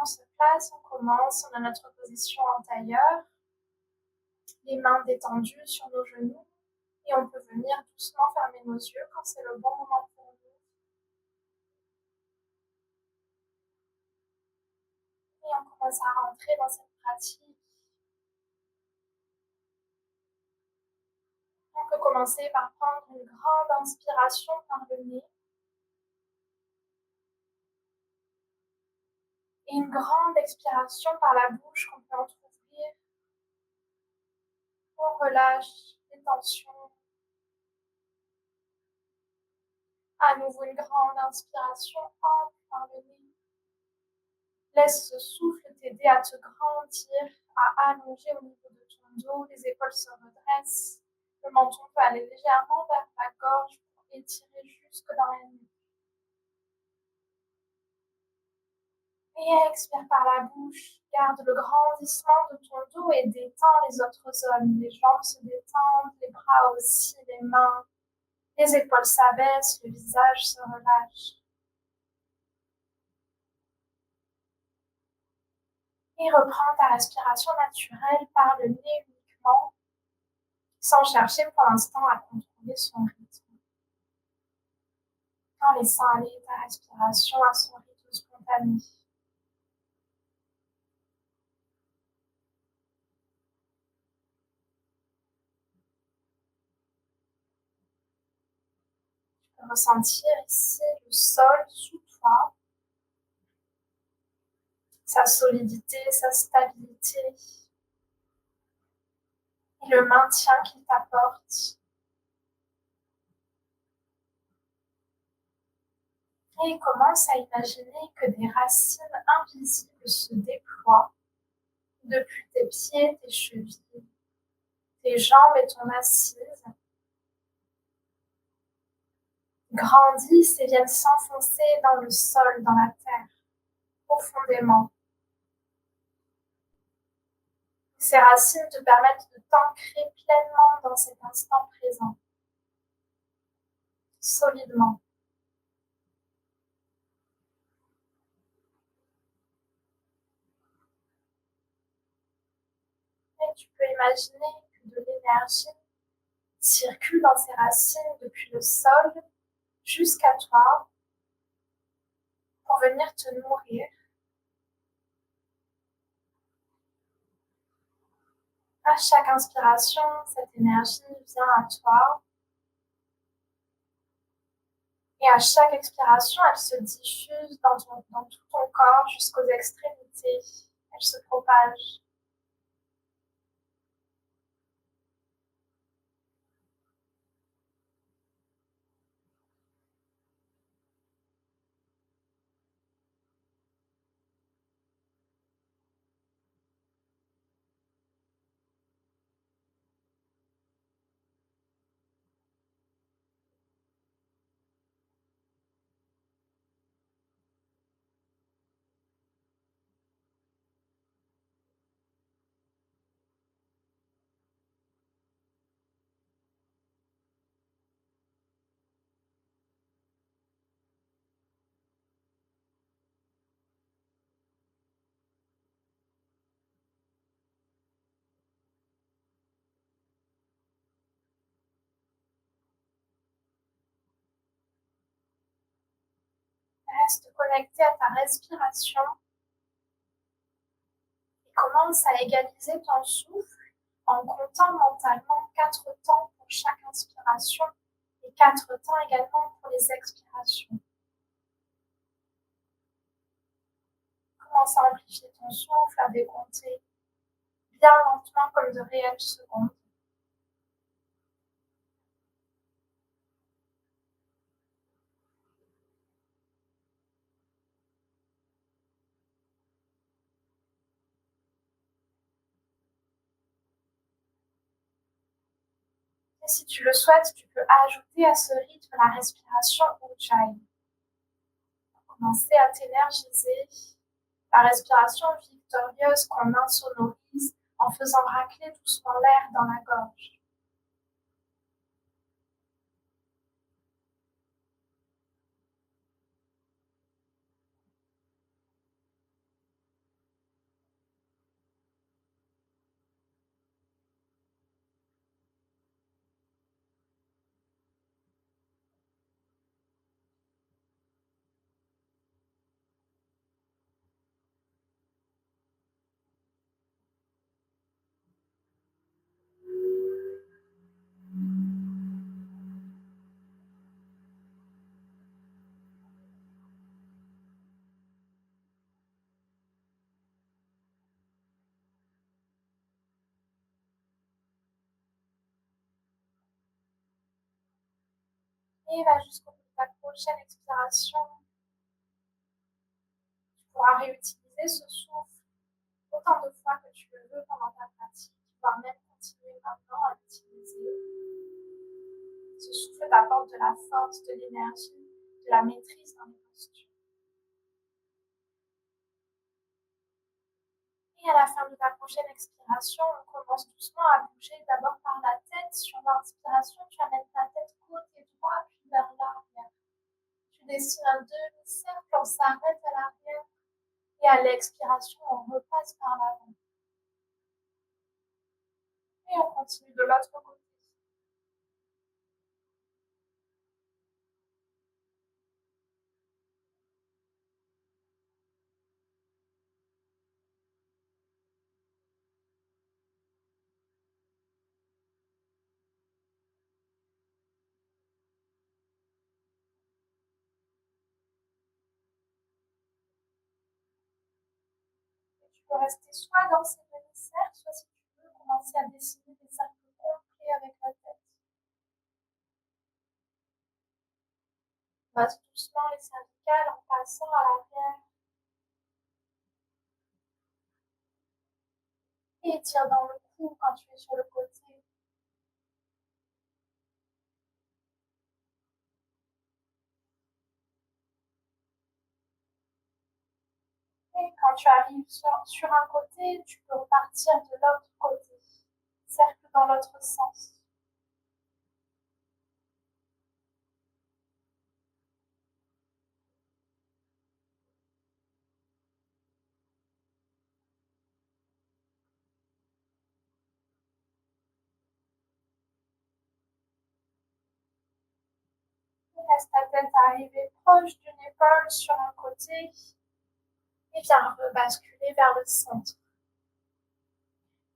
on se place, on commence, on a notre position en tailleur, les mains détendues sur nos genoux et on peut venir doucement fermer nos yeux quand c'est le bon moment pour nous. Et on commence à rentrer dans cette pratique. On peut commencer par prendre une grande inspiration par le nez et une grande expiration par la bouche qu'on peut entrouvrir. On relâche les tensions. À nouveau une grande inspiration, entre par le nez. Laisse ce souffle t'aider à te grandir, à allonger au niveau de ton dos, les épaules se redressent, le menton peut aller légèrement vers la gorge pour étirer jusque dans la nuque. Et expire par la bouche, garde le grandissement de ton dos et détends les autres zones. Les jambes se détendent, les bras aussi, les mains, les épaules s'abaissent, le visage se relâche. Et reprends ta respiration naturelle par le nez uniquement, sans chercher pour l'instant à contrôler son rythme. En laissant aller ta respiration à son rythme spontané. Tu peux ressentir ici le sol sous toi, sa solidité, sa stabilité et le maintien qu'il t'apporte. Et commence à imaginer que des racines invisibles se déploient depuis tes pieds, tes chevilles, tes jambes et ton assise, grandissent et viennent s'enfoncer dans le sol, dans la terre, profondément. Ces racines te permettent de t'ancrer pleinement dans cet instant présent, solidement. Et tu peux imaginer que de l'énergie circule dans ces racines depuis le sol jusqu'à toi pour venir te nourrir. À chaque inspiration, cette énergie vient à toi. Et à chaque expiration, elle se diffuse dans tout ton corps jusqu'aux extrémités. Elle se propage. Reste connecté à ta respiration et commence à égaliser ton souffle en comptant mentalement 4 temps pour chaque inspiration et 4 temps également pour les expirations. Commence à amplifier ton souffle, à décompter bien lentement comme de réelles secondes. Et si tu le souhaites, tu peux ajouter à ce rythme la respiration Ujjayi. Commencer à t'énergiser, la respiration victorieuse qu'on insonorise en faisant racler doucement l'air dans la gorge. Et va jusqu'au bout de ta prochaine expiration. Tu pourras réutiliser ce souffle autant de fois que tu le veux pendant ta pratique. Tu vas même continuer maintenant à l'utiliser. Ce souffle t'apporte de la force, de l'énergie, de la maîtrise dans les postures. Et à la fin de ta prochaine expiration, on commence doucement à bouger d'abord par la tête. Sur l'inspiration, tu amènes ta tête côté droit puis vers l'arrière. Tu dessines un demi-cercle, on s'arrête à l'arrière. Et à l'expiration, on repasse par l'avant. Et on continue de l'autre côté. Tu peux rester soit dans ces demi-cercles, soit si tu veux commencer à dessiner des cercles complets avec la tête. Passe doucement les cervicales en passant à l'arrière. Et tire dans le cou quand tu es sur le côté. Et quand tu arrives sur un côté, tu peux repartir de l'autre côté. Cercle dans l'autre sens. Laisse ta tête arriver proche d'une épaule sur un côté et viens rebasculer vers le centre.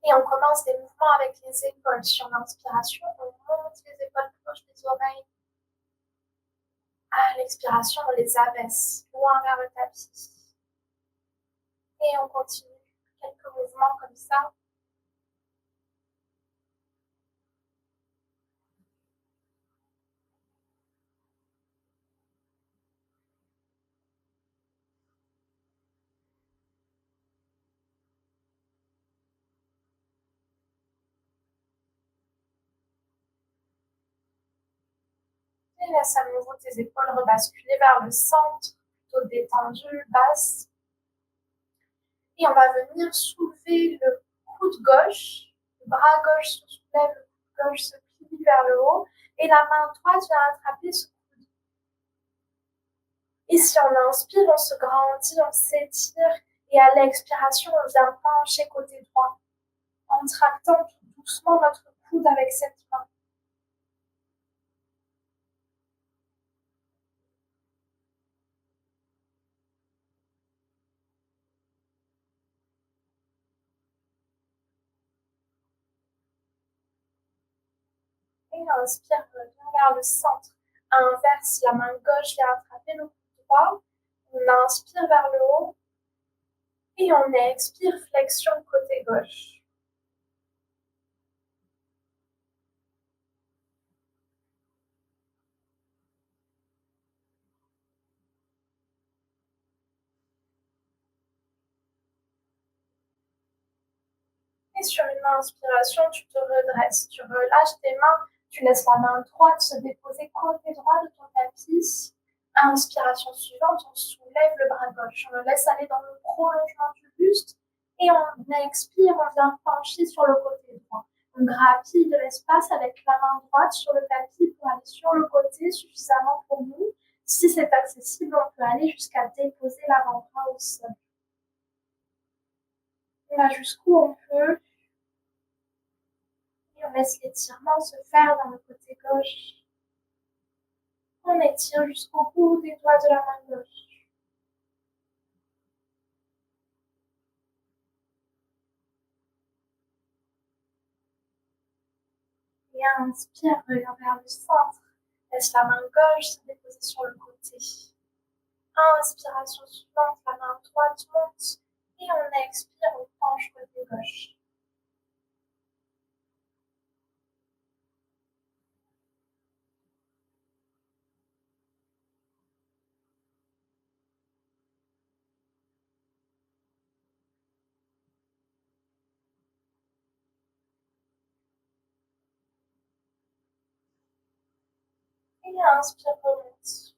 Et on commence des mouvements avec les épaules. Sur l'inspiration, on monte les épaules proches des oreilles. À l'expiration, on les abaisse loin vers le tapis. Et on continue quelques mouvements comme ça. Et laisse à nouveau tes épaules rebasculer vers le centre, plutôt détendu, basse. Et on va venir soulever le coude gauche. Le bras gauche se soulève, le coude gauche se plie vers le haut. Et la main droite vient attraper ce coude. Et si on inspire, on se grandit, on s'étire. Et à l'expiration, on vient pencher côté droit, en tractant tout doucement notre coude avec cette main. Et inspire, revient vers le centre. Inverse, la main gauche vient attraper le coude droit. On inspire vers le haut. Et on expire, flexion côté gauche. Et sur une inspiration, tu te redresses. Tu relâches tes mains. Tu laisses la main droite se déposer côté droit de ton tapis. Inspiration suivante, on soulève le bras gauche. On le laisse aller dans le prolongement du buste. Et on expire, on vient pencher sur le côté droit. On grappille de l'espace avec la main droite sur le tapis pour aller sur le côté suffisamment pour nous. Si c'est accessible, on peut aller jusqu'à déposer l'avant-bras au sol. On va jusqu'où on peut. Et on laisse l'étirement se faire dans le côté gauche. On étire jusqu'au bout des doigts de la main gauche. Et inspire, reviens vers le centre. Laisse la main gauche se déposer sur le côté. Inspiration suivante, la main droite monte. Et on expire, on penche côté gauche. Et inspire, remonte.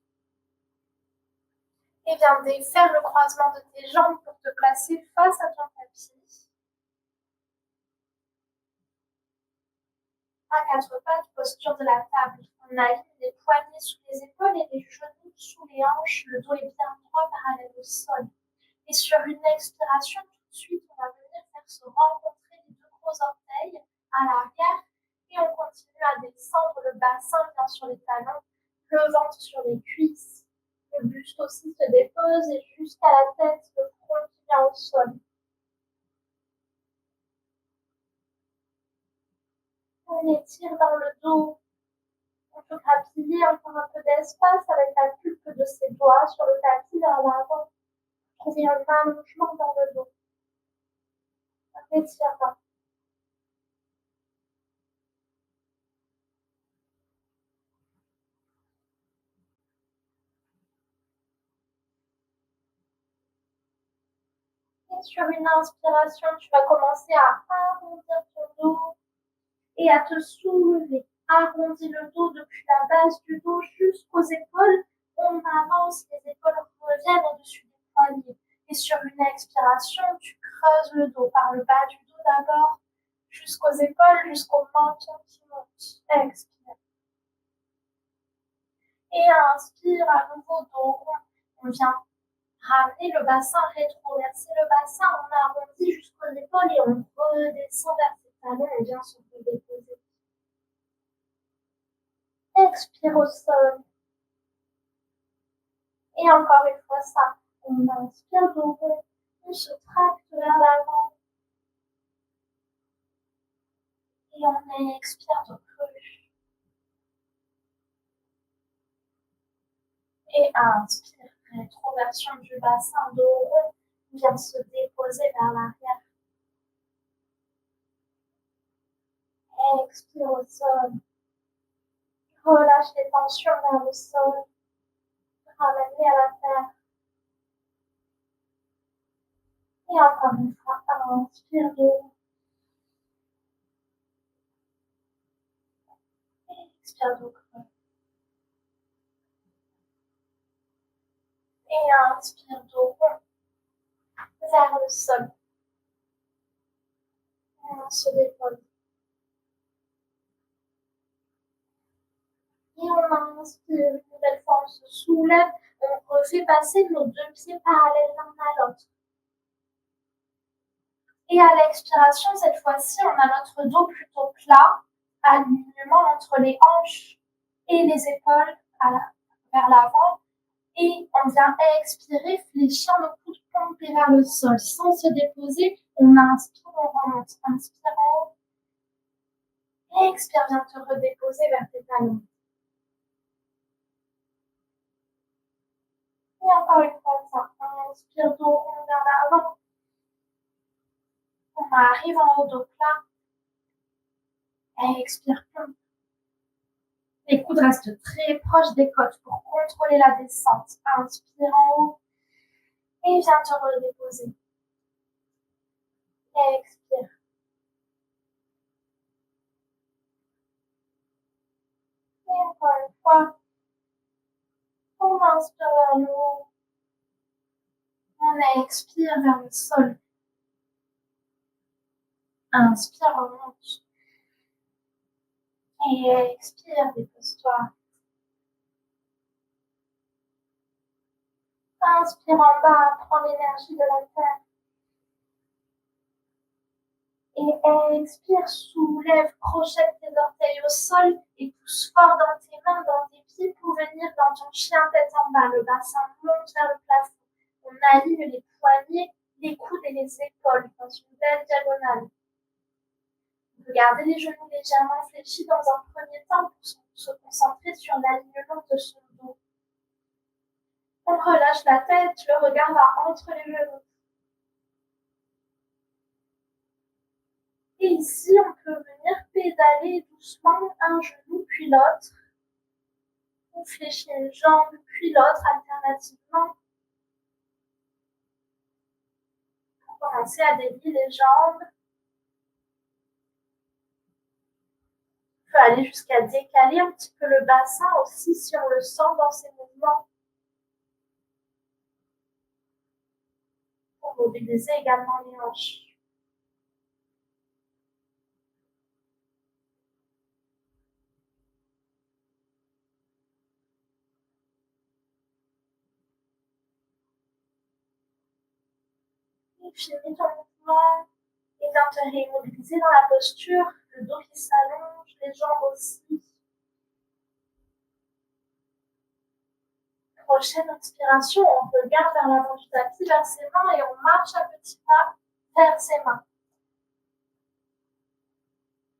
Et viens défaire le croisement de tes jambes pour te placer face à ton tapis. À quatre pattes, posture de la table. On aligne les poignets sous les épaules et les genoux sous les hanches. Le dos est bien droit, parallèle au sol. Et sur une expiration, tout de suite, on va venir faire se rencontrer les deux gros orteils à l'arrière. Et on continue à descendre le bassin bien sur les talons, le ventre sur les cuisses. Le buste aussi se dépose et jusqu'à la tête, le front qui vient au sol. On étire dans le dos. On peut grappiller encore un peu d'espace avec la pulpe de ses doigts sur le tapis vers l'avant. Trouver un allongement dans le dos. Un étirement. Et sur une inspiration, tu vas commencer à arrondir ton dos et à te soulever. Arrondis le dos depuis la base du dos jusqu'aux épaules. On avance, les épaules reviennent au-dessus des poignets. Et sur une expiration, tu creuses le dos par le bas du dos d'abord, jusqu'aux épaules, jusqu'au menton qui monte. Expire. Et inspire à nouveau dos rond. On vient ramener le bassin, rétroverser le bassin, on arrondit jusqu'aux épaules et on redescend vers ses talons, on vient se redéposer. Expire au sol. Et encore une fois ça. On inspire dos rond, on se tracte vers l'avant. Et on expire dos creux. Et inspire, rétroversion du bassin, dos rond, vient se déposer vers l'arrière. Expire au sol. Relâche les tensions vers le sol. Ramène-les à la terre. Et encore une fois, inspire dos. Expire dos creux. Et inspire dos rond vers le sol. Et on se dépose. Et on inspire, une nouvelle fois, on se soulève. On refait passer nos deux pieds parallèles l'un à l'autre. Et à l'expiration, cette fois-ci, on a notre dos plutôt plat, alignement entre les hanches et les épaules vers l'avant. Et on vient expirer, fléchir nos coudes pointés vers le sol sans se déposer. On inspire, on remonte. Inspire en haut. Expire, viens te redéposer vers tes talons. Et encore une fois, ça. Inspire, dos rond vers l'avant. On arrive en haut, dos plat. Expire, plomb. Les coudes restent très proches des côtes pour contrôler la descente. Inspire en haut. Et viens te redéposer. Expire. Et encore une fois. On inspire vers le haut. On expire vers le sol. Inspire, remonte. Et expire, dépose-toi. Inspire en bas, prends l'énergie de la terre. Et expire, soulève, projette tes orteils au sol et pousse fort dans tes mains, dans tes pieds pour venir dans ton chien tête en bas. Le bassin monte vers le plafond. On aligne les poignets, les coudes et les épaules dans une belle diagonale. On peut garder les genoux légèrement fléchis dans un premier temps pour se concentrer sur l'alignement de son dos. On relâche la tête, le regard va entre les genoux. Et ici, on peut venir pédaler doucement un genou puis l'autre. On fléchit une jambe puis l'autre alternativement. On va commencer à délier les jambes. On peut aller jusqu'à décaler un petit peu le bassin aussi si on le sent dans ses mouvements. Pour mobiliser également les hanches. Et finis ton mouvement et viens te réimmobiliser dans la posture, le dos qui s'allonge, les jambes aussi. Prochaine inspiration, on regarde vers l'avant du tapis, vers ses mains et on marche à petits pas vers ses mains.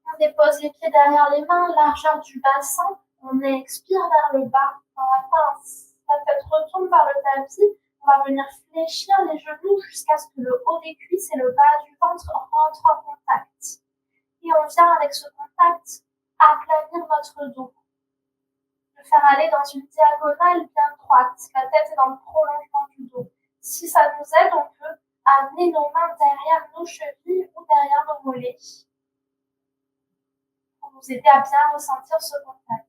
On dépose les pieds derrière les mains, largeur du bassin. On expire vers le bas dans la pince. La tête retourne vers le tapis. On va venir fléchir les genoux jusqu'à ce que le haut des cuisses et le bas du ventre rentrent en contact. Et on vient avec ce contact aplanir notre dos. Le faire aller dans une diagonale bien droite. La tête est dans le prolongement du dos. Si ça nous aide, on peut amener nos mains derrière nos chevilles ou derrière nos mollets pour nous aider à bien ressentir ce contact.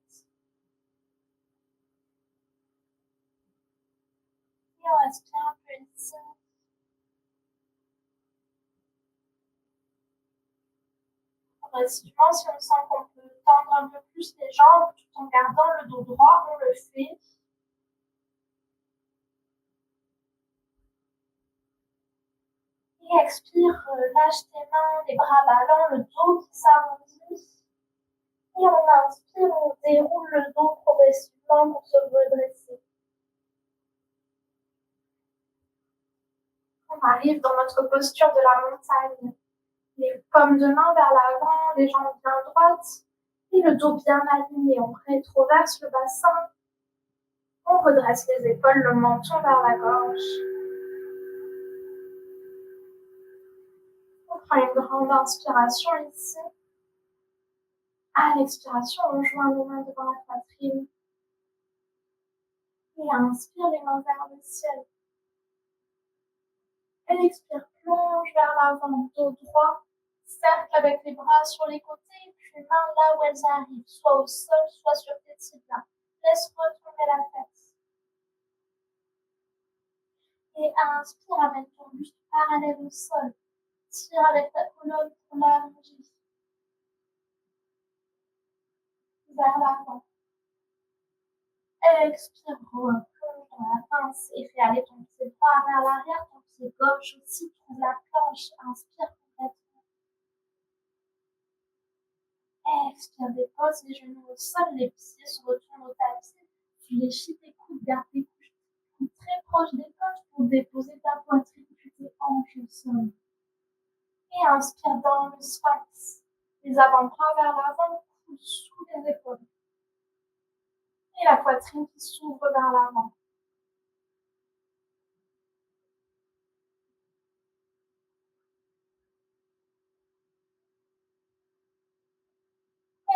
Et on respire un peu ici. Progressivement, si on sent qu'on peut tendre un peu plus les jambes tout en gardant le dos droit, on le fait. Et expire, lâche tes mains, les bras ballants, le dos qui s'arrondit. Et on inspire, on déroule le dos progressivement pour se redresser. On arrive dans notre posture de la montagne. Les paumes de main vers l'avant, les jambes bien droites et le dos bien aligné. On rétroverse le bassin. On redresse les épaules, le menton vers la gorge. On prend une grande inspiration ici. À l'expiration, on joint nos mains devant la poitrine. Et inspire les mains vers le ciel. Et expire, plonge vers l'avant, dos droit. Cercle avec les bras sur les côtés, puis mains là où elles arrivent, soit au sol, soit sur tes tibias. Laisse retomber la tête. Et inspire, amène ton buste parallèle au sol. Tire avec ta colonne pour l'allonger. Vers l'avant. Expire, replonge dans la pince et fais aller ton pied droit vers l'arrière, ton pied gauche aussi, trouve la planche, inspire complètement. Expire, dépose les genoux au sol, les pieds se retournent au tapis, fléchis tes coudes, garde tes coudes très proches des côtes pour déposer ta poitrine puis tes hanches au sol. Et inspire dans le sphinx, les avant-bras vers l'avant, coude sous les épaules. Et la poitrine qui s'ouvre vers l'avant.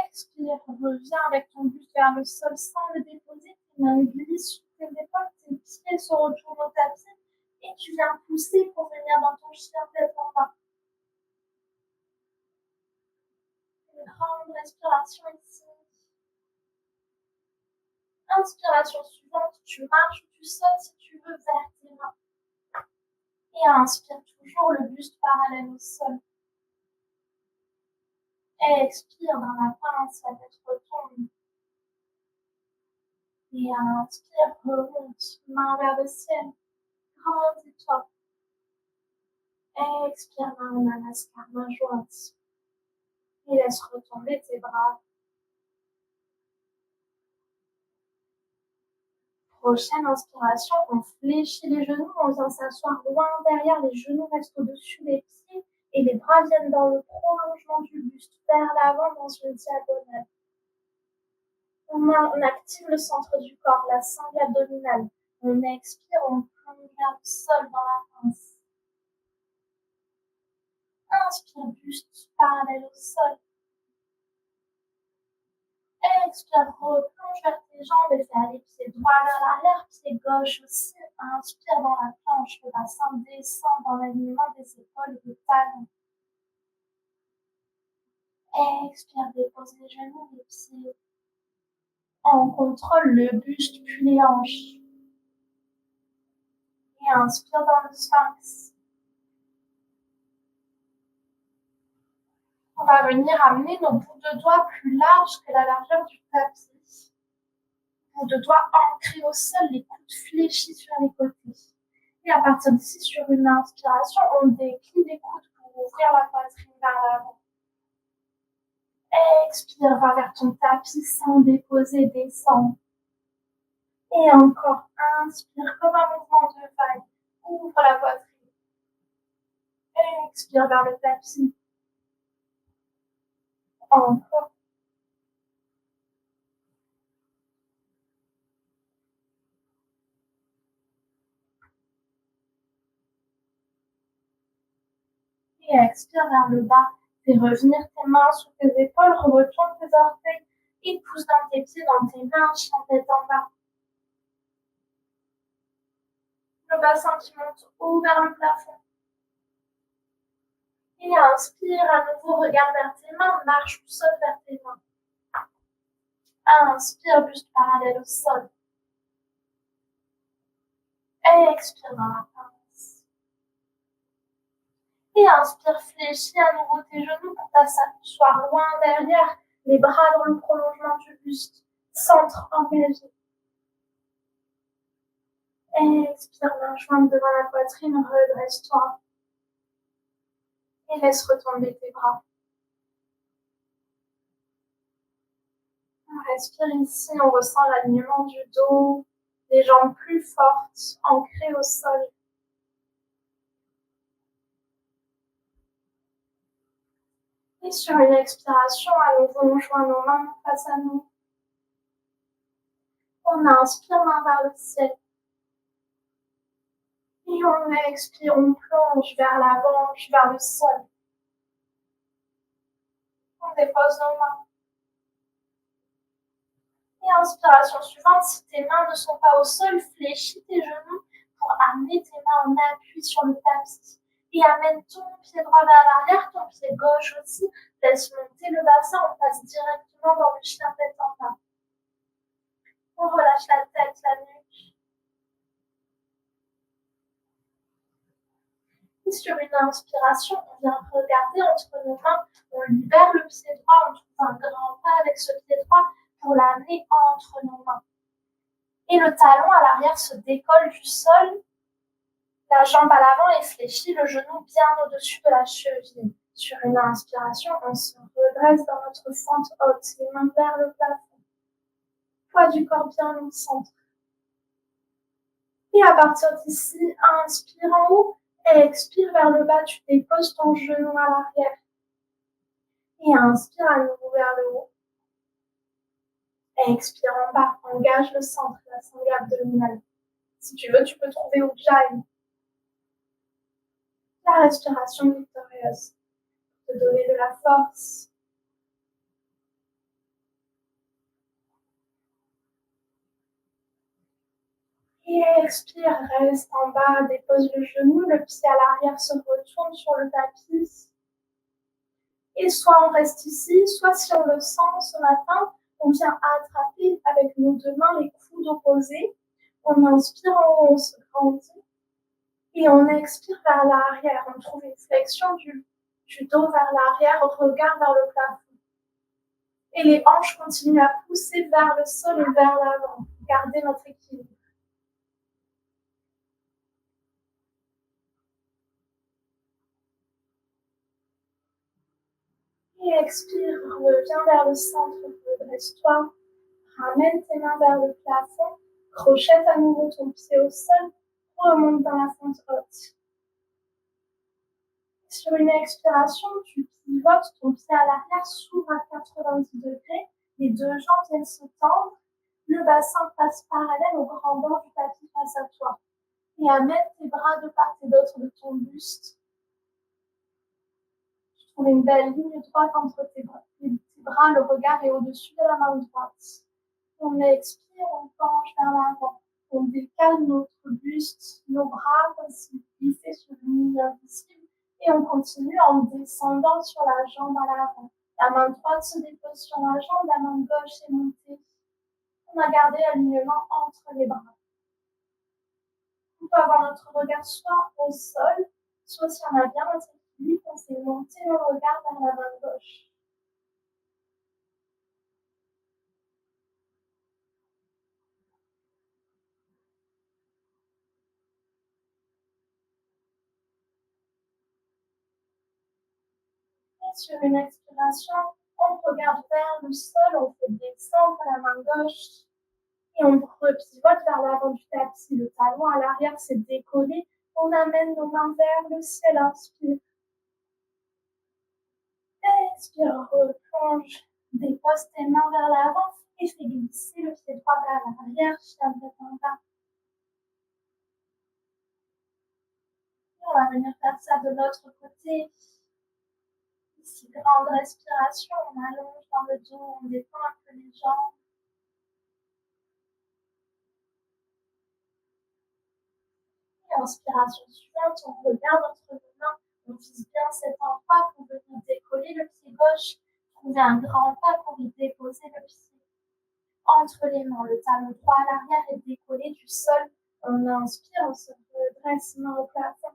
Expire, reviens avec ton buste vers le sol sans le déposer. Tes mains glissent sous tes épaules, tes pieds se retournent au tapis et tu viens pousser pour venir dans ton chien tête en bas. Une grande respiration ici. Inspiration suivante, tu marches ou tu sautes si tu veux vers tes mains. Et inspire toujours le buste parallèle au sol. Expire dans la pince, la tête retombe. Et inspire, remonte, main vers le ciel. Grandis-toi. Expire, main au namaskar, main jointe. Et laisse retomber tes bras. Prochaine inspiration, on fléchit les genoux, on vient s'asseoir loin derrière, les genoux restent au-dessus des pieds et les bras viennent dans le prolongement du buste, vers l'avant dans une diagonale. On active le centre du corps, la sangle abdominale. On expire, on plonge vers le sol dans la pince. Inspire, buste parallèle au sol. Expire, replonge vers tes jambes et fais aller pied droit vers l'arrière, pied gauche aussi. Inspire dans la planche, le bassin descend dans l'alignement des épaules et des talons. Expire, dépose les genoux, les pieds. On contrôle le buste puis les hanches. Et inspire dans le sphinx. On va venir amener nos bouts de doigts plus larges que la largeur du tapis. Bouts de doigts ancrés au sol, les coudes fléchis sur les côtés. Et à partir d'ici, sur une inspiration, on déplie les coudes pour ouvrir la poitrine vers l'avant. Expire, va vers ton tapis sans déposer, descends. Et encore, inspire comme un mouvement de vague. Ouvre la poitrine. Expire vers le tapis. Encore. Et expire vers le bas. Fais revenir tes mains sous tes épaules, retourne tes orteils et pousse dans tes pieds, dans tes mains, chien tête en bas. Le bassin qui monte haut vers le plafond. Et inspire, à nouveau, regarde vers tes mains, marche ou saute vers tes mains. Inspire, buste parallèle au sol. Expire dans la pince. Et inspire, fléchis à nouveau tes genoux pour t'asseoir loin derrière, les bras dans le prolongement du buste, centre engagé. Expire, main jointe devant la poitrine, redresse-toi. Et laisse retomber tes bras. On respire ici, on ressent l'alignement du dos, les jambes plus fortes, ancrées au sol. Et sur une expiration, à nouveau, on joint nos mains face à nous. On inspire, main vers le ciel. Et on expire, on plonge vers l'avant, puis vers le sol. On dépose nos mains. Et inspiration suivante, si tes mains ne sont pas au sol, fléchis tes genoux pour amener tes mains en appui sur le tapis. Et amène ton pied droit vers l'arrière, ton pied gauche aussi. Laisse monter le bassin, on passe directement dans le chien tête en bas. On relâche la tête, la nuque. Et sur une inspiration, on vient regarder entre nos mains, on libère le pied droit, on trouve un grand pas avec ce pied droit pour l'amener entre nos mains. Et le talon à l'arrière se décolle du sol, la jambe à l'avant est fléchie, le genou bien au-dessus de la cheville. Sur une inspiration, on se redresse dans notre fente haute, les mains vers le plafond. Poids du corps bien au centre. Et à partir d'ici, inspire en haut et expire vers le bas, tu déposes ton genou à l'arrière. Et inspire à nouveau vers le haut. Et expire en bas, engage le centre, la sangle abdominale. Si tu veux, tu peux trouver Ujjayi. La respiration victorieuse. Te donner de la force. Et expire, reste en bas, dépose le genou, le pied à l'arrière se retourne sur le tapis. Et soit on reste ici, soit si on le sent ce matin, on vient attraper avec nos deux mains les coudes opposés. On inspire en haut, on se grandit. Et on expire vers l'arrière. On trouve une flexion du dos vers l'arrière, regard vers le plafond. Et les hanches continuent à pousser vers le sol et vers l'avant. Gardez notre équilibre. Et expire, reviens vers le centre, redresse-toi. Ramène tes mains vers le plafond. Crochette à nouveau ton pied au sol. Remonte dans la fente haute. Sur une expiration, tu pivotes ton pied à l'arrière, s'ouvre à 90 degrés. Les deux jambes viennent se tendre. Le bassin passe parallèle au grand bord du tapis face à toi. Et amène tes bras de part et d'autre de ton buste. Tu trouves une belle ligne droite entre tes bras. Le regard est au-dessus de la main droite. On expire, on penche vers l'avant. On décale notre buste, nos bras comme s'ils glissaient sur une ligne invisible. Et on continue en descendant sur la jambe à l'avant. La main droite se dépose sur la jambe, la main gauche est montée. On a gardé l'alignement entre les bras. On peut avoir notre regard soit au sol, soit si on a bien notre équilibre, on fait monter le regard vers la main gauche. Et sur une expiration, on regarde vers le sol, on fait descendre la main gauche et on repivote vers l'avant du tapis. Le talon à l'arrière s'est décollé. On amène nos mains vers le ciel, inspire. Expire, replonge, dépose tes mains vers l'avant et fais glisser le pied droit vers l'arrière, chien de tête en bas. Et on va venir faire ça de l'autre côté. Ici, grande respiration, on allonge dans le dos, on détend un peu les jambes. Et inspiration suivante, on regarde entre nos mains, on vise bien cet endroit pour venir décoller le pied gauche, trouver un grand pas pour y déposer le pied entre les mains, le talon droit à l'arrière est décollé du sol. On inspire, on se redresse, main au plafond.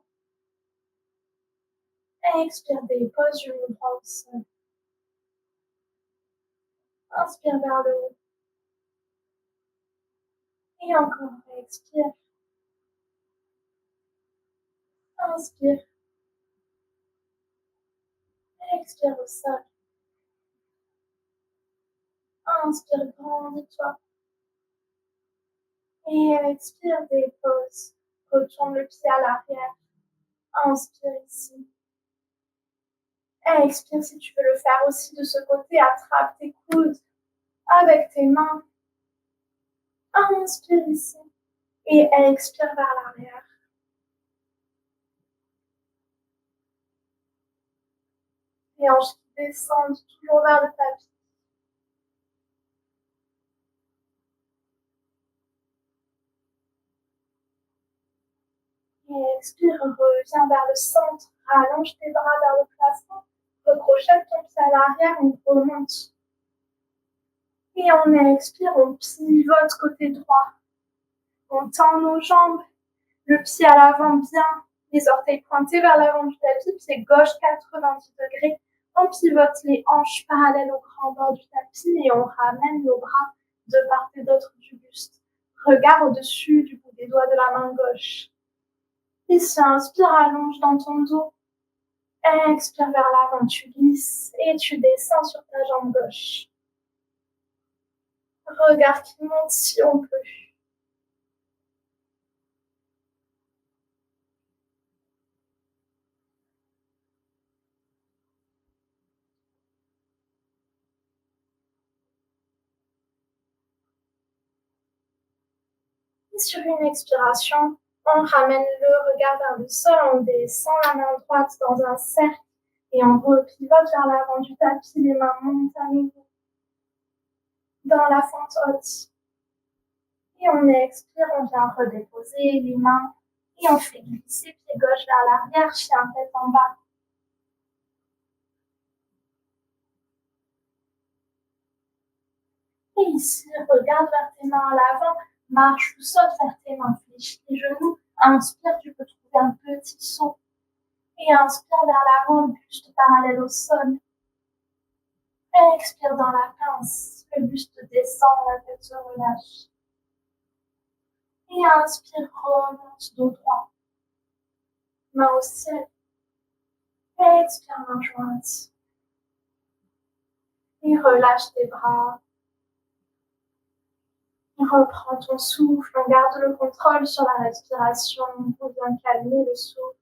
Expire, dépose, genou droit au sol. Inspire vers le haut. Et encore, expire. Inspire. Expire au sol. Inspire, grandis-toi. Et expire, dépose. Retourne le pied à l'arrière. Inspire ici. Expire si tu veux le faire aussi de ce côté. Attrape tes coudes avec tes mains. Inspire ici. Et expire vers l'arrière. Les hanches qui descendent toujours vers le tapis. Et expire, reviens vers le centre. Allonge tes bras vers le plafond. Recrochette ton pied à l'arrière, on remonte. Et on expire, on pivote côté droit. On tend nos jambes, le pied à l'avant bien, les orteils pointés vers l'avant du tapis, pied gauche 90 degrés. On pivote les hanches parallèles au grand bord du tapis et on ramène nos bras de part et d'autre du buste. Regard au-dessus du bout des doigts de la main gauche. Ici, inspire, allonge dans ton dos. Expire vers l'avant, tu glisses et tu descends sur ta jambe gauche. Regard qui monte si on peut. Et sur une expiration, on ramène le regard vers le sol, on descend la main droite dans un cercle et on repivote vers l'avant du tapis, les mains montent à nouveau dans la fente haute. Et on expire, on vient redéposer les mains et on fait glisser pied gauche vers l'arrière, chien tête en bas. Et ici, regarde vers tes mains à l'avant, marche ou saute vers tes mains, fléchis les genoux, inspire, tu peux trouver un petit saut. Et inspire vers l'avant, buste parallèle au sol. Expire dans la pince, le buste descend, la tête se relâche. Et inspire, remonte dos droit. Main au ciel. Expire, main jointe. Et relâche tes bras. Et reprends ton souffle, on garde le contrôle sur la respiration, on vient calmer le souffle.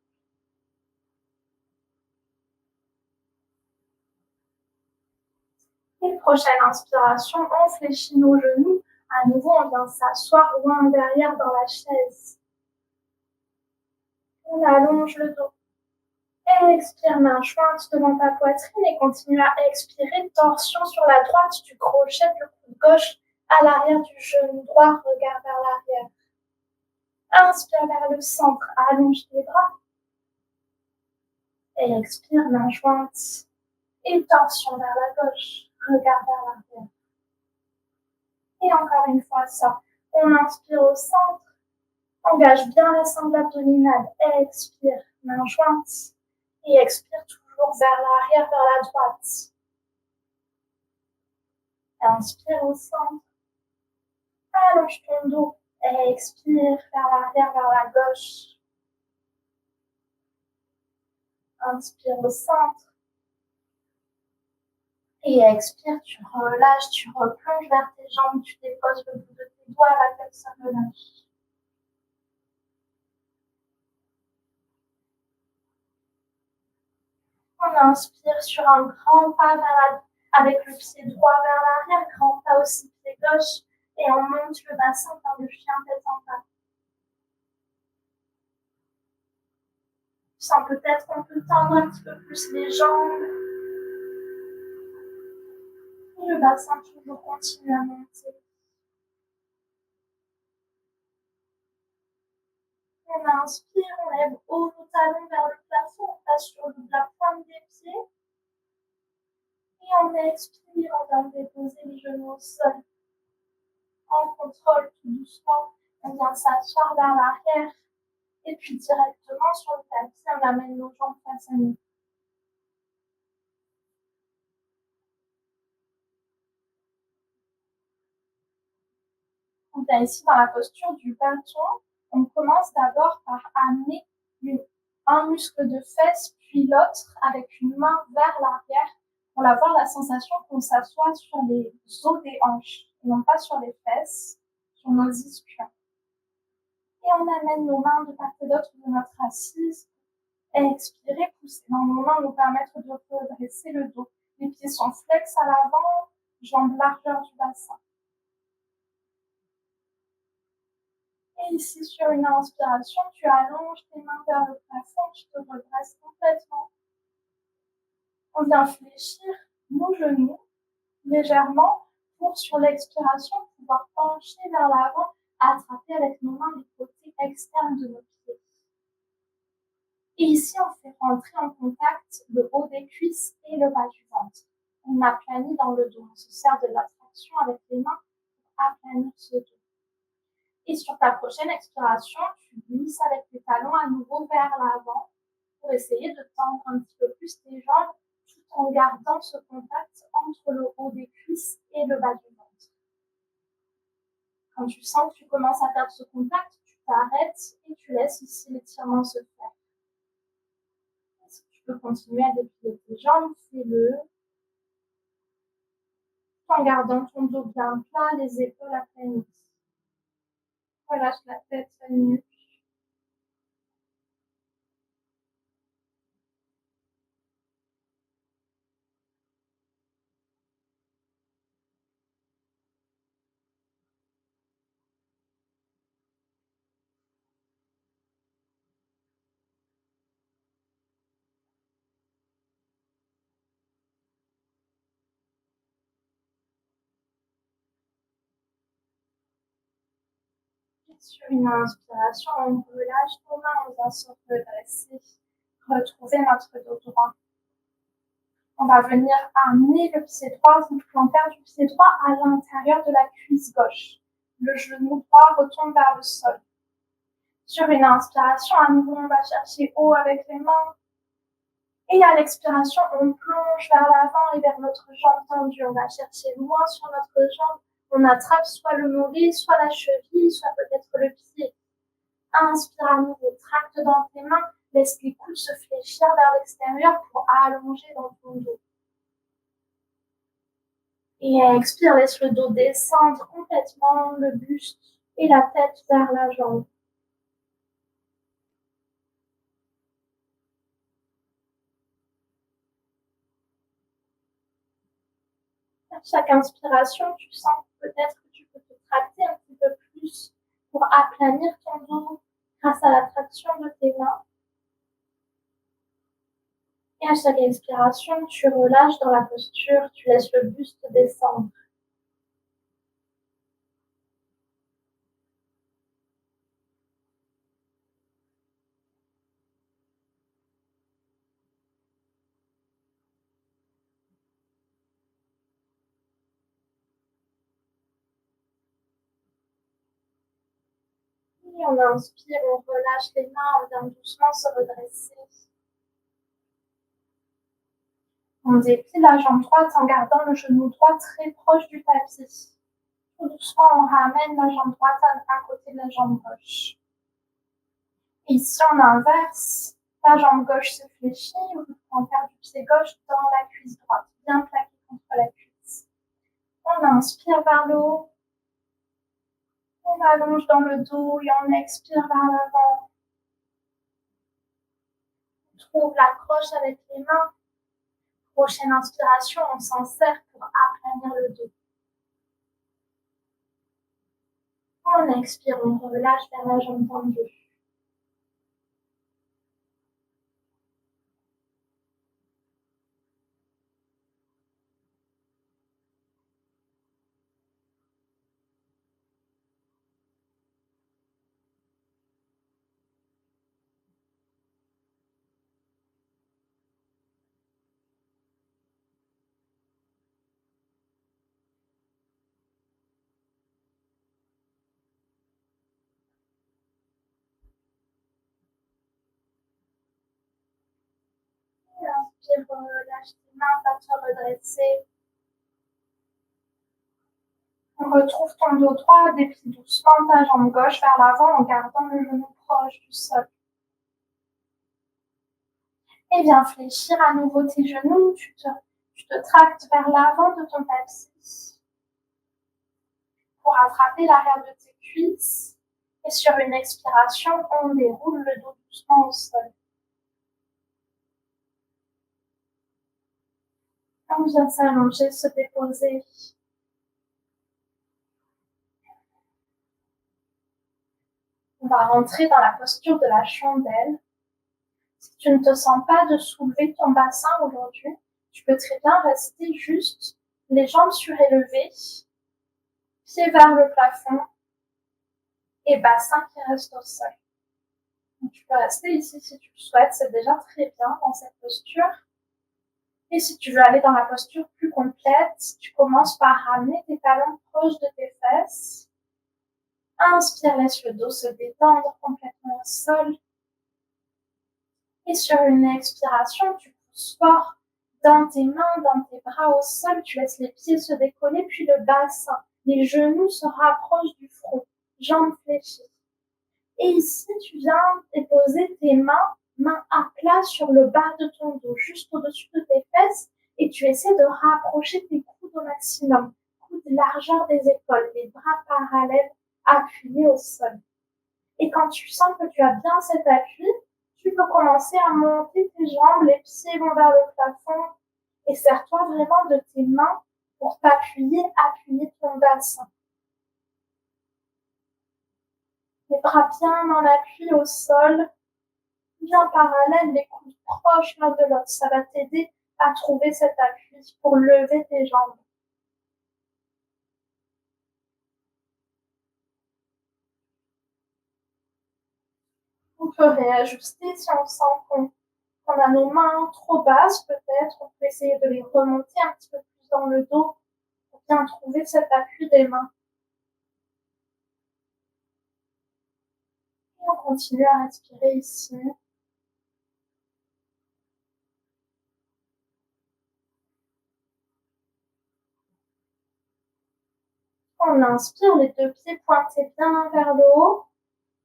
Et prochaine inspiration, on fléchit nos genoux. À nouveau, on vient s'asseoir loin derrière dans la chaise. On allonge le dos. Expire, main jointe devant ta poitrine et continue à expirer. Torsion sur la droite, tu crochettes le coude gauche à l'arrière du genou droit, regard vers l'arrière. Inspire vers le centre, allonge les bras. Et expire, main jointe. Et torsion vers la gauche, regard vers l'arrière. Et encore une fois ça. On inspire au centre, engage bien la sangle abdominale, expire, main jointe, et expire toujours vers l'arrière, vers la droite. Inspire au centre, allonge ton dos, expire vers l'arrière, vers la gauche. Inspire au centre, et expire, tu relâches, tu replonges vers tes jambes, tu déposes le bout de tes doigts, la tête se relâche. On inspire sur un grand pas avec le pied droit vers l'arrière, grand pas aussi pied gauche, et on monte le bassin par le chien tête en bas. Tu sens peut-être qu'on peut tendre un petit peu plus les jambes. Et le bassin toujours continue à monter. On inspire, on lève haut nos talons vers le plafond, on passe sur la pointe des pieds. Et on expire, on vient déposer les genoux au sol. On contrôle tout doucement, on vient s'asseoir vers l'arrière. Et puis directement sur le tapis, on amène nos jambes face à nous. On est ici dans la posture du bâton. On commence d'abord par amener un muscle de fesse, puis l'autre avec une main vers l'arrière pour avoir la sensation qu'on s'assoit sur les os des hanches et non pas sur les fesses, sur nos ischions. Et on amène nos mains de part et d'autre de notre assise. Et expirer, pousser dans nos mains nous permettre de redresser le dos. Les pieds sont flex à l'avant, jambes largeur du bassin. Et ici, sur une inspiration, tu allonges tes mains vers le plafond, tu te redresses complètement. On vient fléchir nos genoux légèrement pour, sur l'expiration, pouvoir pencher vers l'avant, attraper avec nos mains les côtés externes de nos pieds. Et ici, on fait rentrer en contact le haut des cuisses et le bas du ventre. On aplanit dans le dos. On se sert de l'attraction avec les mains pour aplanir ce dos. Et sur ta prochaine expiration, tu glisses avec tes talons à nouveau vers l'avant pour essayer de tendre un petit peu plus tes jambes tout en gardant ce contact entre le haut des cuisses et le bas du ventre. Quand tu sens que tu commences à perdre ce contact, tu t'arrêtes et tu laisses ici l'étirement se faire. Si tu peux continuer à déplier tes jambes, fais-le. Tout en gardant ton dos bien plat, les épaules aplanies. Relâche la tête, la nuque. Sur une inspiration, on relâche nos mains, on vient se redresser, retrouver notre dos droit. On va venir amener le pied droit, le plantaire du pied droit à l'intérieur de la cuisse gauche. Le genou droit retombe vers le sol. Sur une inspiration, à nouveau, on va chercher haut avec les mains. Et à l'expiration, on plonge vers l'avant et vers notre jambe tendue. On va chercher loin sur notre jambe. On attrape soit le nombril, soit la cheville, soit peut-être le pied. Inspire à nouveau, tracte dans tes mains, laisse les coudes se fléchir vers l'extérieur pour allonger dans ton dos. Et expire, laisse le dos descendre complètement, le buste et la tête vers la jambe. À chaque inspiration, tu sens peut-être que tu peux te tracter un petit peu plus pour aplanir ton dos grâce à la traction de tes mains. Et à chaque expiration, tu relâches dans la posture, tu laisses le buste descendre. Et on inspire, on relâche les mains, on vient doucement se redresser. On déplie la jambe droite en gardant le genou droit très proche du tapis. Tout doucement, on ramène la jambe droite à côté de la jambe gauche. Et ici, on inverse. La jambe gauche se fléchit, vous pouvez faire du pied gauche dans la cuisse droite, bien plaqué contre la cuisse. On inspire vers le haut. On allonge dans le dos et on expire vers l'avant. On trouve l'accroche avec les mains. Prochaine inspiration, on s'en sert pour aplanir le dos. On expire, on relâche vers la jambe tendue. Inspire, relâche tes mains, va te redresser. On retrouve ton dos droit, déplie doucement ta jambe gauche vers l'avant en gardant le genou proche du sol. Et viens fléchir à nouveau tes genoux, tu te tractes vers l'avant de ton tapis pour attraper l'arrière de tes cuisses. Et sur une expiration, on déroule le dos doucement au sol. On vient s'allonger, se déposer. On va rentrer dans la posture de la chandelle. Si tu ne te sens pas de soulever ton bassin aujourd'hui, tu peux très bien rester juste les jambes surélevées, pieds vers le plafond et bassin qui reste au sol. Donc, tu peux rester ici si tu le souhaites, c'est déjà très bien dans cette posture. Et si tu veux aller dans la posture plus complète, tu commences par ramener tes talons proches de tes fesses. Inspire, laisse le dos se détendre complètement au sol. Et sur une expiration, tu pousses fort dans tes mains, dans tes bras au sol. Tu laisses les pieds se décoller, puis le bassin. Les genoux se rapprochent du front, jambes fléchies. Et ici, tu viens déposer tes mains à plat sur le bas de ton dos, juste au-dessus de tes fesses. Et tu essaies de rapprocher tes coudes au maximum. Coudes largeur des épaules, les bras parallèles appuyés au sol. Et quand tu sens que tu as bien cet appui, tu peux commencer à monter tes jambes, les pieds vont vers le plafond et serre-toi vraiment de tes mains pour t'appuyer, appuyer ton bassin. Les bras bien en appui au sol, bien parallèles, les coudes proches l'un de l'autre. Ça va t'aider à trouver cet appui pour lever tes jambes. On peut réajuster si on sent qu'on a nos mains trop basses peut-être. On peut essayer de les remonter un petit peu plus dans le dos pour bien trouver cet appui des mains. Et on continue à respirer ici. On inspire, les deux pieds pointés bien vers le haut.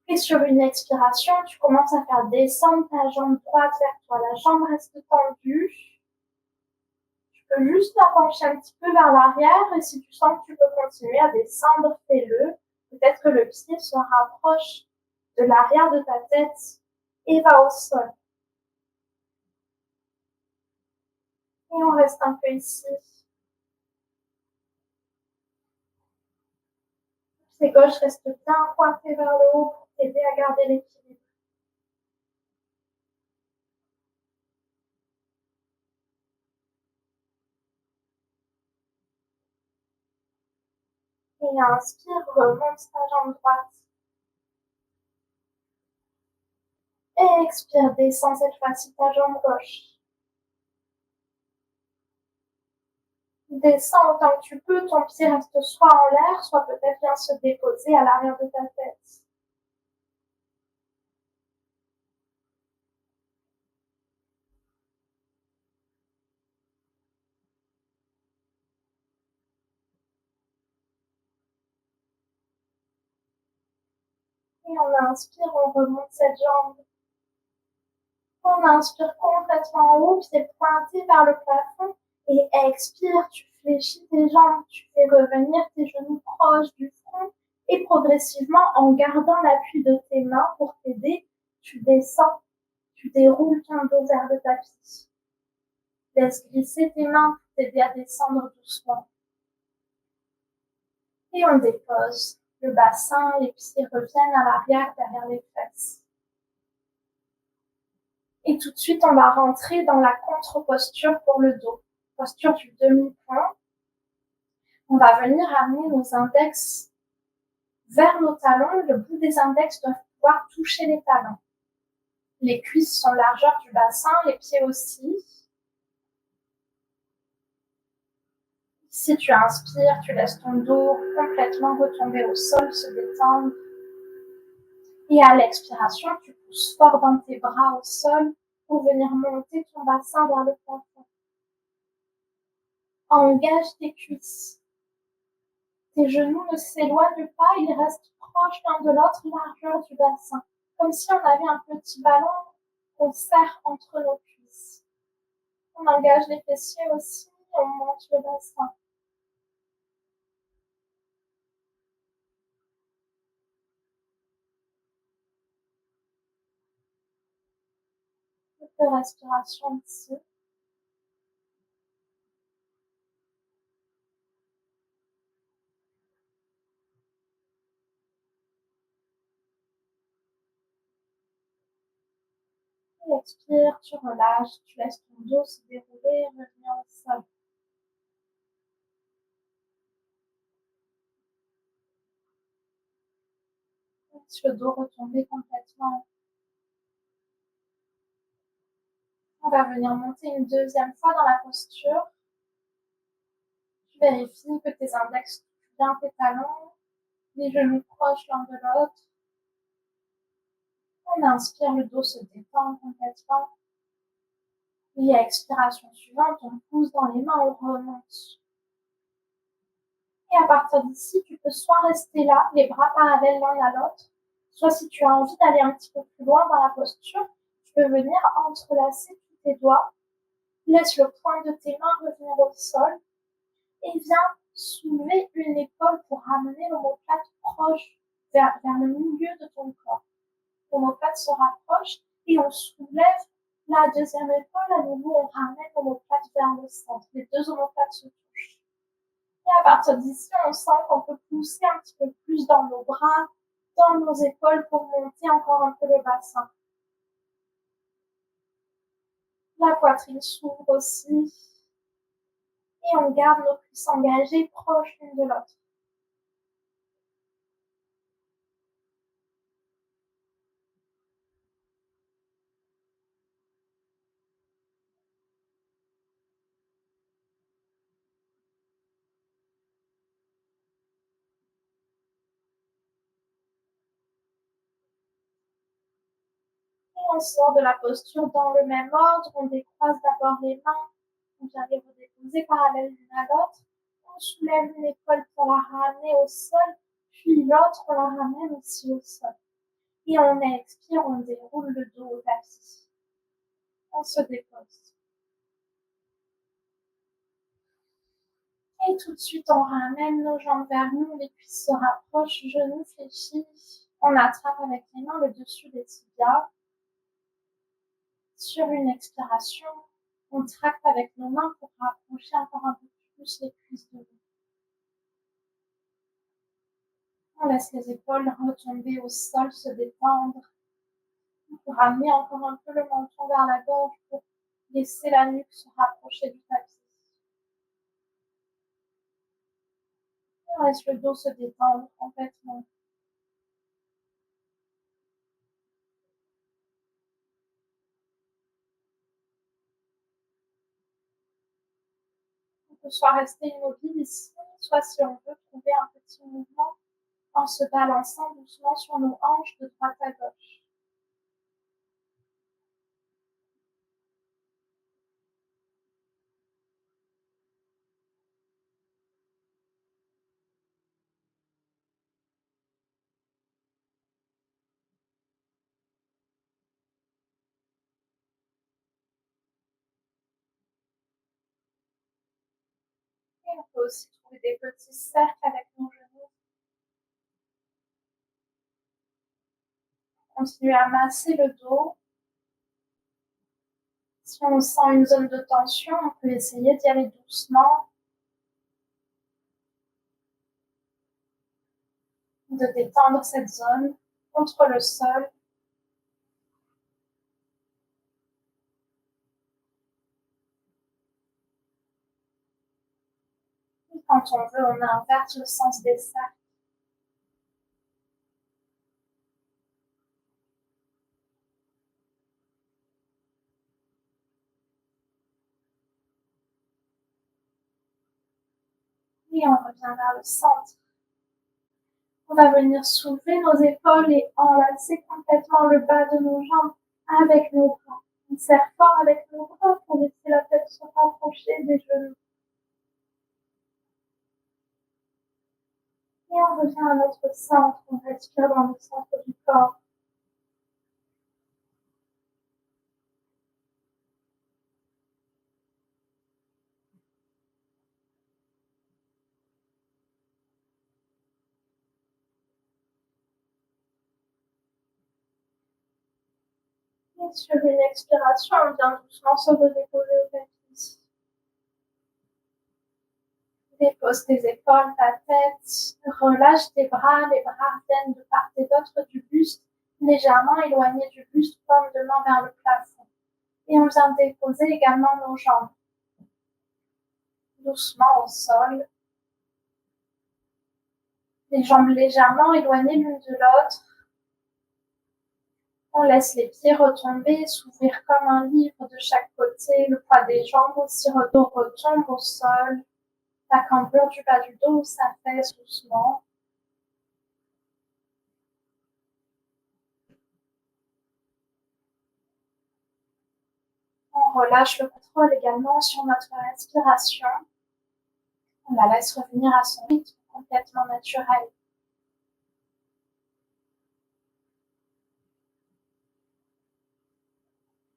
Et sur une expiration, tu commences à faire descendre ta jambe droite vers toi. La jambe reste tendue. Tu peux juste la pencher un petit peu vers l'arrière et si tu sens que tu peux continuer à descendre, fais-le. Peut-être que le pied se rapproche de l'arrière de ta tête et va au sol. Et on reste un peu ici. Le pied gauche reste bien pointé vers le haut pour t'aider à garder l'équilibre. Et inspire, remonte ta jambe droite. Et expire, descends cette fois-ci ta jambe gauche. Descends autant que tu peux, ton pied reste soit en l'air, soit peut-être vient se déposer à l'arrière de ta tête. Et on inspire, on remonte cette jambe. On inspire complètement en haut, pieds pointés vers le plafond. Et expire, tu fléchis tes jambes, tu fais revenir tes genoux proches du front. Et progressivement, en gardant l'appui de tes mains pour t'aider, tu descends, tu déroules ton dos vers le tapis. Laisse glisser tes mains pour t'aider à descendre doucement. Et on dépose le bassin, les pieds reviennent à l'arrière derrière les fesses. Et tout de suite, on va rentrer dans la contre-posture pour le dos. Posture du demi-point. On va venir amener nos index vers nos talons. Le bout des index doivent pouvoir toucher les talons. Les cuisses sont largeur du bassin, les pieds aussi. Si tu inspires, tu laisses ton dos complètement retomber au sol, se détendre. Et à l'expiration, tu pousses fort dans tes bras au sol pour venir monter ton bassin vers le plafond. Engage tes cuisses. Tes genoux ne s'éloignent pas, ils restent proches l'un de l'autre, largeur du bassin. Comme si on avait un petit ballon qu'on serre entre nos cuisses. On engage les fessiers aussi, on monte le bassin. Quelques respirations ici. Expire, tu relâches, tu laisses ton dos se dérouler et revenir au sol. Laisse le dos retomber complètement. On va venir monter une deuxième fois dans la posture. Tu vérifies que tes index touchent bien tes talons, les genoux proches l'un de l'autre. On inspire, le dos se détend complètement. Et à expiration suivante, on pousse dans les mains, on remonte. Et à partir d'ici, tu peux soit rester là, les bras parallèles l'un à l'autre, soit si tu as envie d'aller un petit peu plus loin dans la posture, tu peux venir entrelacer tous tes doigts. Laisse le point de tes mains revenir au sol et viens soulever une épaule pour ramener l'omoplate proche vers le milieu de ton corps. L'omoplate se rapproche et on soulève la deuxième épaule. À nouveau, on ramène l'omoplate vers le centre. Les deux omoplates se touchent. Et à partir d'ici, on sent qu'on peut pousser un petit peu plus dans nos bras, dans nos épaules pour monter encore un peu le bassin. La poitrine s'ouvre aussi. Et on garde nos cuisses engagées proches l'une de l'autre. Et on sort de la posture dans le même ordre. On décroise d'abord les mains. On vient les redéposer parallèles l'une à l'autre. On soulève une épaule pour la ramener au sol. Puis l'autre, on la ramène aussi au sol. Et on expire, on déroule le dos au tapis. On se dépose. Et tout de suite, on ramène nos jambes vers nous, les cuisses se rapprochent, genoux fléchis. On attrape avec les mains le dessus des tibias. Sur une expiration, on tracte avec nos mains pour rapprocher encore un peu plus les cuisses de nous. On laisse les épaules retomber au sol, se détendre. On peut ramener encore un peu le menton vers la gorge pour laisser la nuque se rapprocher du tapis. On laisse le dos se détendre complètement. On peut soit rester immobile ici, soit si on veut trouver un petit mouvement en se balançant doucement sur nos hanches de droite à gauche. on peut aussi trouver des petits cercles avec nos genoux. Continuer à masser le dos. Si on sent une zone de tension, on peut essayer d'y aller doucement, de détendre cette zone contre le sol. Et quand on veut, on inverse le sens des cercles. Et on revient vers le centre. On va venir soulever nos épaules et enlacer complètement le bas de nos jambes avec nos bras. On serre fort avec nos bras pour laisser la tête se rapprocher des genoux. Et on revient à notre centre. On respire dans le centre du corps. Et sur une expiration, on vient doucement se redéposer au tapis. Dépose tes épaules, ta tête, relâche tes bras, les bras viennent de part et d'autre du buste, légèrement éloignés du buste, paume de main vers le plafond. Et on vient déposer également nos jambes doucement au sol, les jambes légèrement éloignées l'une de l'autre. On laisse les pieds retomber, s'ouvrir comme un livre de chaque côté, le poids des jambes aussi retombe au sol. La cambrure du bas du dos s'affaisse doucement. On relâche le contrôle également sur notre respiration. On la laisse revenir à son rythme complètement naturel.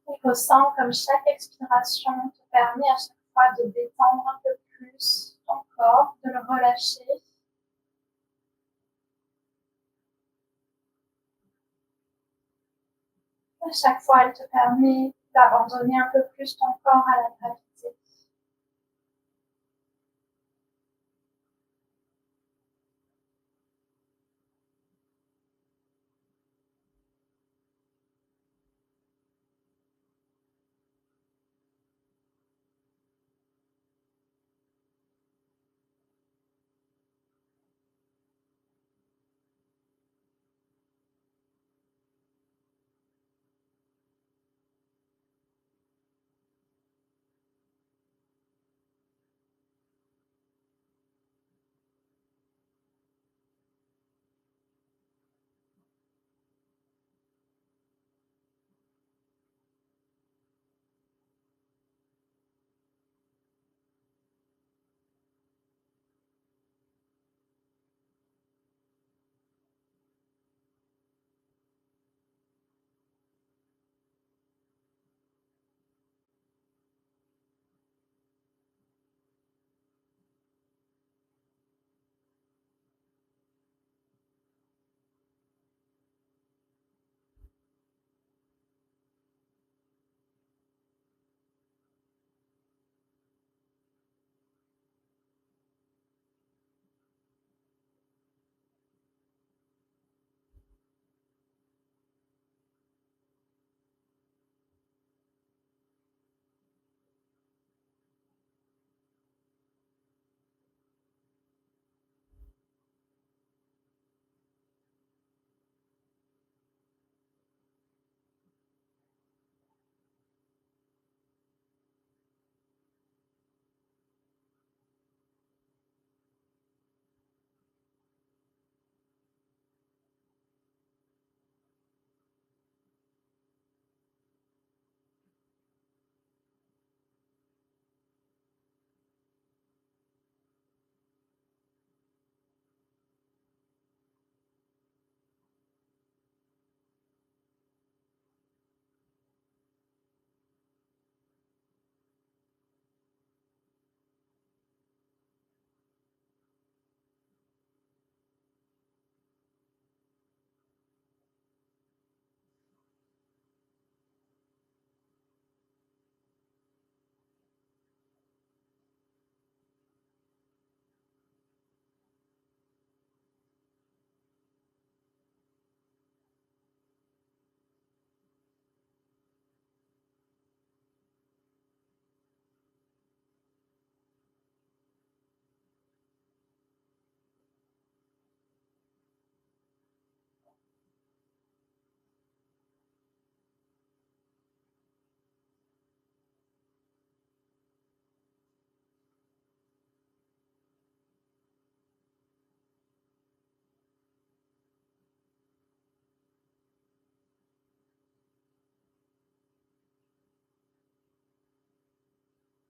Et ressens comme chaque expiration te permet à chaque fois de détendre un peu plus ton corps, de le relâcher. À chaque fois, elle te permet d'abandonner un peu plus ton corps à la gravité.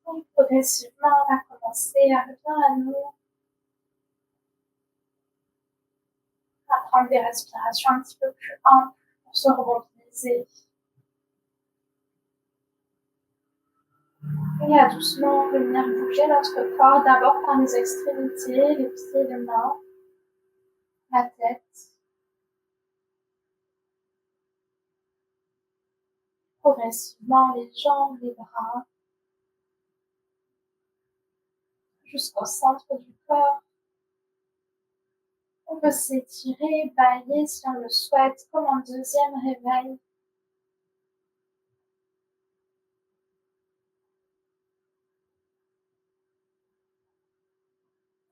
Donc, progressivement, on va commencer à revenir à nous, à prendre des respirations un petit peu plus amples pour se remobiliser. Et à doucement venir bouger notre corps d'abord par les extrémités, les pieds, les mains, la tête. Progressivement les jambes, les bras, jusqu'au centre du corps. On peut s'étirer, bâiller si on le souhaite, comme un deuxième réveil.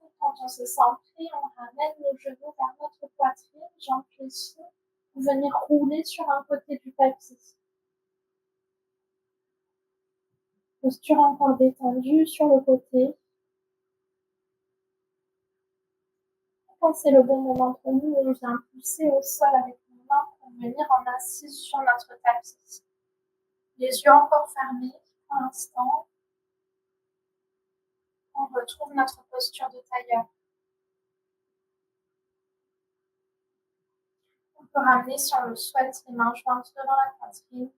Et quand on se sent pris, on ramène nos genoux vers notre poitrine, jambes fléchies, pour venir rouler sur un côté du tapis. Posture encore détendue sur le côté. Quand c'est le bon moment pour nous, on vient pousser au sol avec nos mains pour venir en assise sur notre tapis. Les yeux encore fermés pour l'instant. On retrouve notre posture de tailleur. On peut ramener, si on le souhaite, les mains jointes devant la poitrine.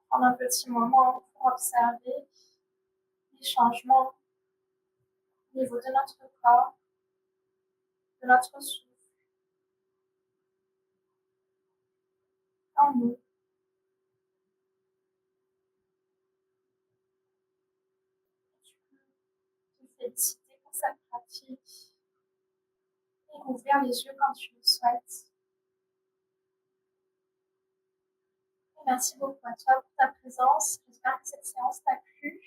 Prendre un petit moment pour observer les changements au niveau de notre corps, de notre souffle, en nous. Tu peux te féliciter pour cette pratique et ouvrir les yeux quand tu le souhaites. Et merci beaucoup à toi pour ta présence. J'espère que cette séance t'a plu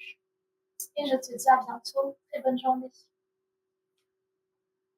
et je te dis à bientôt. Très bonne journée.